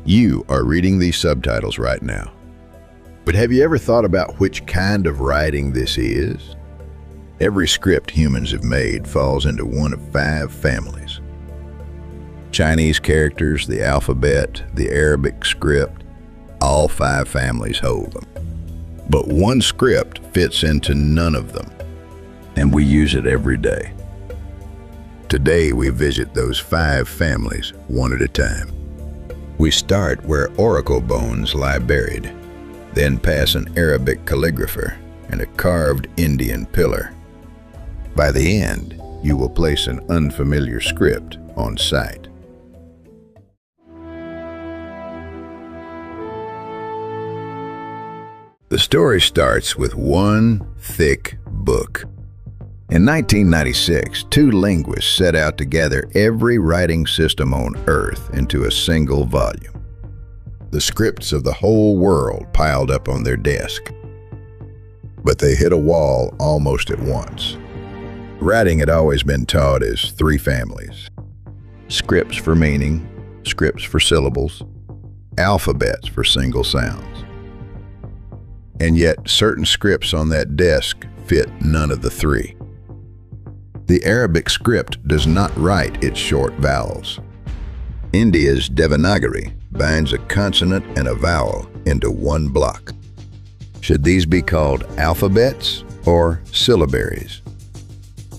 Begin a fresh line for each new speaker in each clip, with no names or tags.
You are reading these subtitles right now. But have you ever thought about which kind of writing this is? Every script humans have made falls into one of 5 families. Chinese characters, the alphabet, the Arabic script, all 5 families hold them. But one script fits into none of them, and we use it every day. Today we visit those 5 families one at a time. We start where oracle bones lie buried, then pass an Arabic calligrapher and a carved Indian pillar. By the end, you will place an unfamiliar script on sight. The story starts with one thick book. In 1996, 2 linguists set out to gather every writing system on Earth into a single volume. The scripts of the whole world piled up on their desk. But they hit a wall almost at once. Writing had always been taught as 3 families. Scripts for meaning, scripts for syllables, alphabets for single sounds. And yet certain scripts on that desk fit none of the 3. The Arabic script does not write its short vowels. India's Devanagari binds a consonant and a vowel into one block. Should these be called alphabets or syllabaries?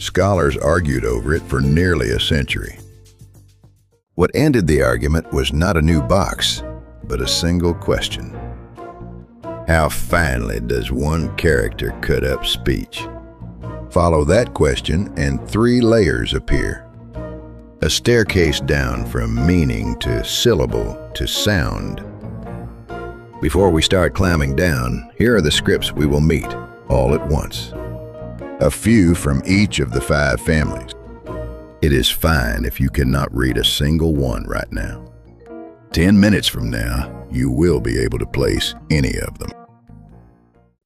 Scholars argued over it for nearly a century. What ended the argument was not a new box, but a single question. How finely does one character cut up speech? Follow that question and 3 layers appear. A staircase down from meaning to syllable to sound. Before we start climbing down, here are the scripts we will meet all at once. A few from each of the 5 families. It is fine if you cannot read a single one right now. 10 minutes from now, you will be able to place any of them.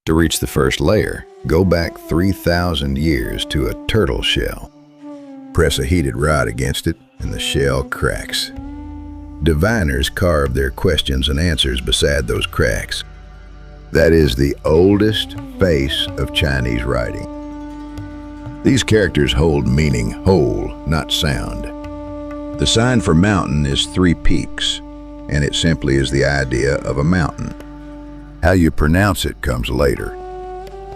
To reach the first layer, go back 3,000 years to a turtle shell. Press a heated rod against it and the shell cracks. Diviners carve their questions and answers beside those cracks. That is the oldest face of Chinese writing. These characters hold meaning whole, not sound. The sign for mountain is 3 peaks, and it simply is the idea of a mountain. How you pronounce it comes later.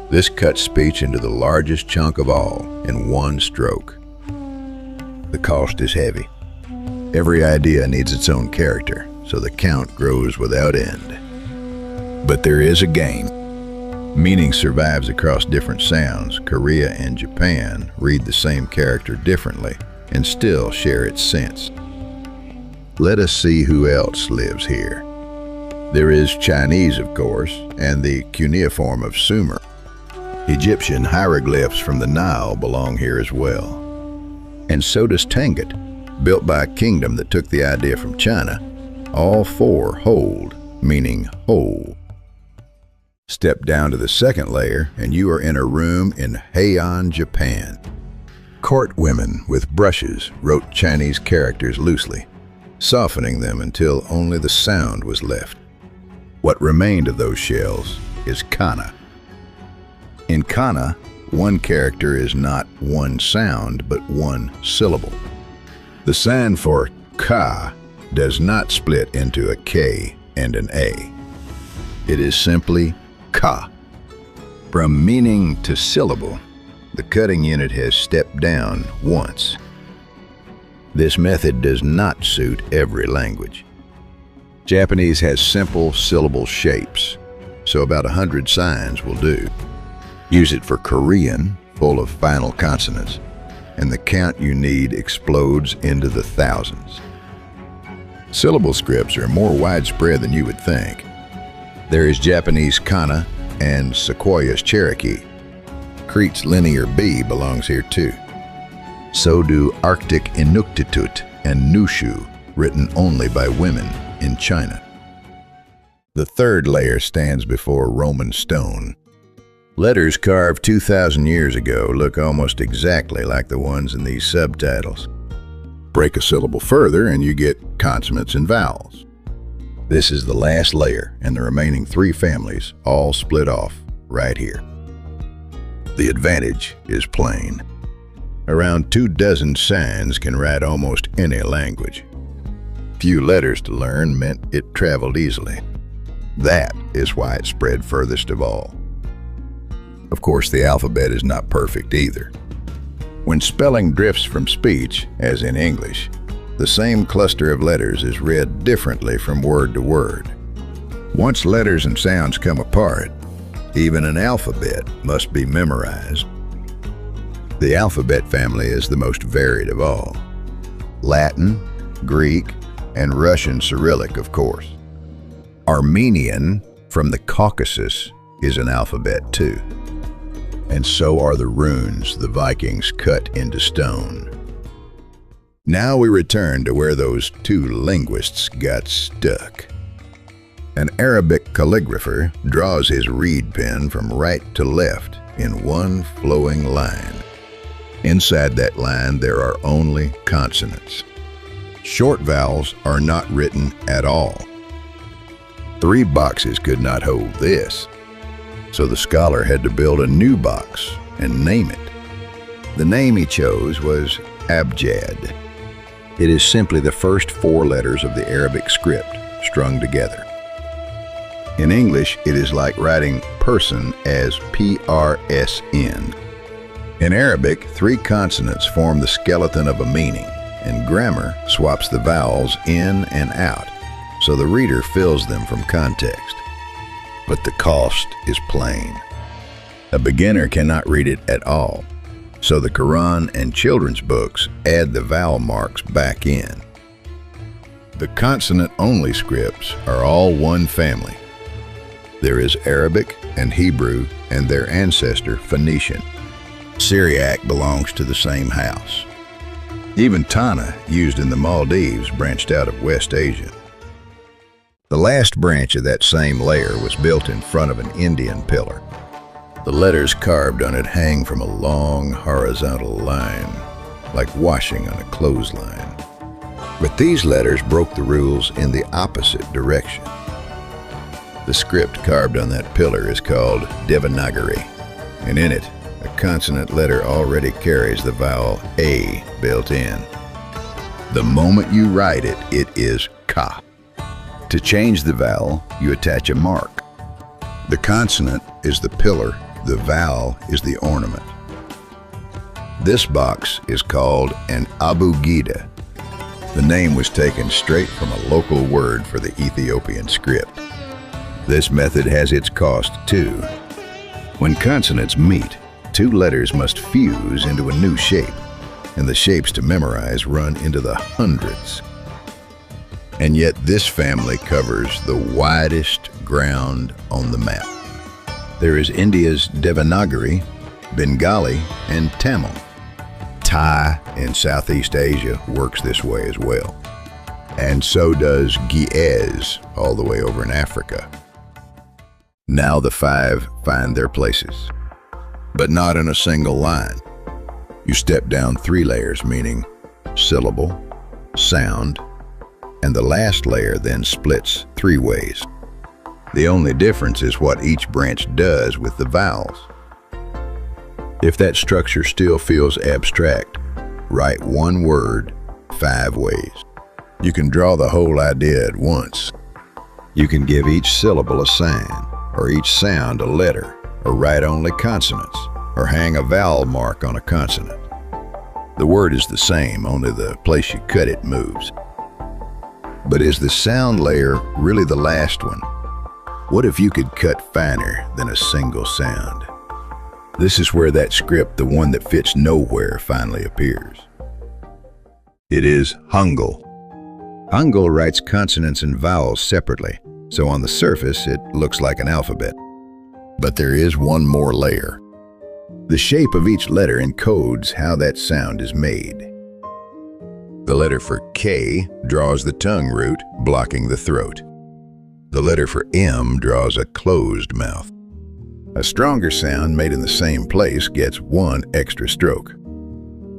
This cuts speech into the largest chunk of all in one stroke. The cost is heavy. Every idea needs its own character, so the count grows without end. But there is a gain. Meaning survives across different sounds. Korea and Japan read the same character differently and still share its sense. Let us see who else lives here. There is Chinese, of course, and the cuneiform of Sumer. Egyptian hieroglyphs from the Nile belong here as well. And so does Tangut, built by a kingdom that took the idea from China. All 4 hold, meaning whole. Step down to the second layer and you are in a room in Heian, Japan. Court women with brushes wrote Chinese characters loosely, softening them until only the sound was left. What remained of those shells is kana. In kana, one character is not one sound, but one syllable. The sign for ka does not split into a K and an A. It is simply ka. From meaning to syllable, the cutting unit has stepped down once. This method does not suit every language. Japanese has simple syllable shapes, so about 100 signs will do. Use it for Korean, full of final consonants, and the count you need explodes into the thousands. Syllable scripts are more widespread than you would think. There is Japanese kana and Sequoia's Cherokee. Crete's linear B belongs here too. So do Arctic Inuktitut and Nüshu, written only by women in China. The third layer stands before Roman stone. Letters carved 2,000 years ago look almost exactly like the ones in these subtitles. Break a syllable further and you get consonants and vowels. This is the last layer, and the remaining 3 families all split off right here. The advantage is plain. Around 24 signs can write almost any language. Few letters to learn meant it traveled easily. That is why it spread furthest of all. Of course, the alphabet is not perfect either. When spelling drifts from speech, as in English, the same cluster of letters is read differently from word to word. Once letters and sounds come apart, even an alphabet must be memorized. The alphabet family is the most varied of all. Latin, Greek, and Russian Cyrillic, of course. Armenian from the Caucasus is an alphabet too. And so are the runes the Vikings cut into stone. Now we return to where those 2 linguists got stuck. An Arabic calligrapher draws his reed pen from right to left in one flowing line. Inside that line there are only consonants. Short vowels are not written at all. 3 boxes could not hold this, so the scholar had to build a new box and name it. The name he chose was Abjad. It is simply the first 4 letters of the Arabic script strung together. In English, it is like writing person as PRSN. In Arabic, 3 consonants form the skeleton of a meaning, and grammar swaps the vowels in and out, so the reader fills them from context. But the cost is plain. A beginner cannot read it at all, so the Quran and children's books add the vowel marks back in. The consonant-only scripts are all one family. There is Arabic and Hebrew and their ancestor Phoenician. Syriac belongs to the same house. Even Kana, used in the Maldives, branched out of West Asia. The last branch of that same layer was built in front of an Indian pillar. The letters carved on it hang from a long horizontal line, like washing on a clothesline. But these letters broke the rules in the opposite direction. The script carved on that pillar is called Devanagari, and in it, a consonant letter already carries the vowel A built in. The moment you write it, it is ka. To change the vowel, you attach a mark. The consonant is the pillar, the vowel is the ornament. This box is called an Abugida. The name was taken straight from a local word for the Ethiopian script. This method has its cost too. When consonants meet, 2 letters must fuse into a new shape, and the shapes to memorize run into the hundreds. And yet this family covers the widest ground on the map. There is India's Devanagari, Bengali, and Tamil. Thai in Southeast Asia works this way as well. And so does Ge'ez all the way over in Africa. Now the 5 find their places, but not in a single line. You step down 3 layers, meaning syllable, sound, and the last layer then splits 3 ways. The only difference is what each branch does with the vowels. If that structure still feels abstract, write one word 5 ways. You can draw the whole idea at once. You can give each syllable a sign, or each sound a letter, or write only consonants, or hang a vowel mark on a consonant. The word is the same, only the place you cut it moves. But is the sound layer really the last one? What if you could cut finer than a single sound? This is where that script, the one that fits nowhere, finally appears. It is Hangul. Hangul writes consonants and vowels separately, so on the surface it looks like an alphabet. But there is one more layer. The shape of each letter encodes how that sound is made. The letter for K draws the tongue root, blocking the throat. The letter for M draws a closed mouth. A stronger sound made in the same place gets 1 extra stroke.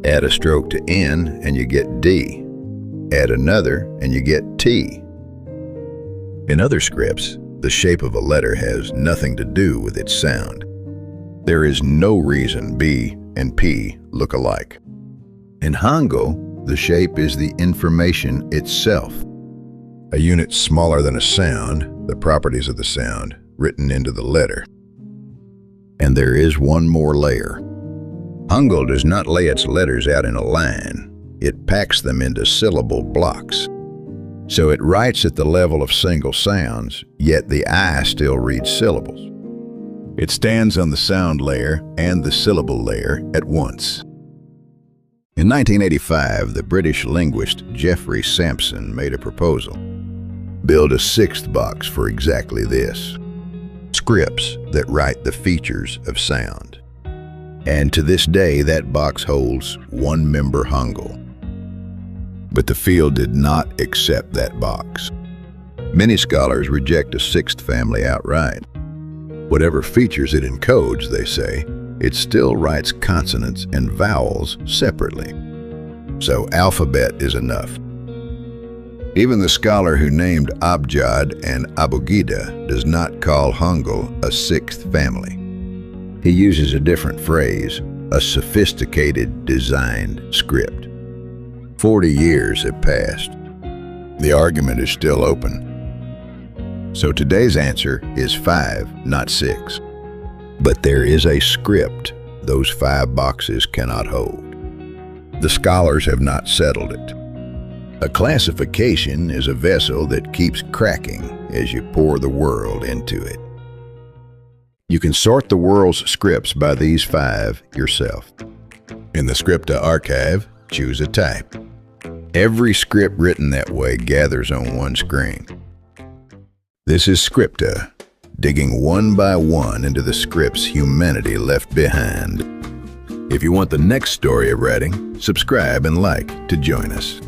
Add a stroke to N and you get D. Add another and you get T. In other scripts, the shape of a letter has nothing to do with its sound. There is no reason B and P look alike. In Hangul, the shape is the information itself. A unit smaller than a sound, the properties of the sound, written into the letter. And there is one more layer. Hangul does not lay its letters out in a line. It packs them into syllable blocks. So it writes at the level of single sounds, yet the eye still reads syllables. It stands on the sound layer and the syllable layer at once. In 1985, the British linguist Geoffrey Sampson made a proposal. Build a sixth box for exactly this. Scripts that write the features of sound. And to this day, that box holds one member Hangul. But the field did not accept that box. Many scholars reject a sixth family outright. Whatever features it encodes, they say, it still writes consonants and vowels separately. So alphabet is enough. Even the scholar who named Abjad and Abugida does not call Hangul a sixth family. He uses a different phrase, a sophisticated designed script. 40 years have passed. The argument is still open. So today's answer is 5, not 6. But there is a script those 5 boxes cannot hold. The scholars have not settled it. A classification is a vessel that keeps cracking as you pour the world into it. You can sort the world's scripts by these 5 yourself. In the SCRIPTA archive, choose a type. Every script written that way gathers on one screen. This is SCRIPTA, digging one by one into the scripts humanity left behind. If you want the next story of writing, subscribe and like to join us.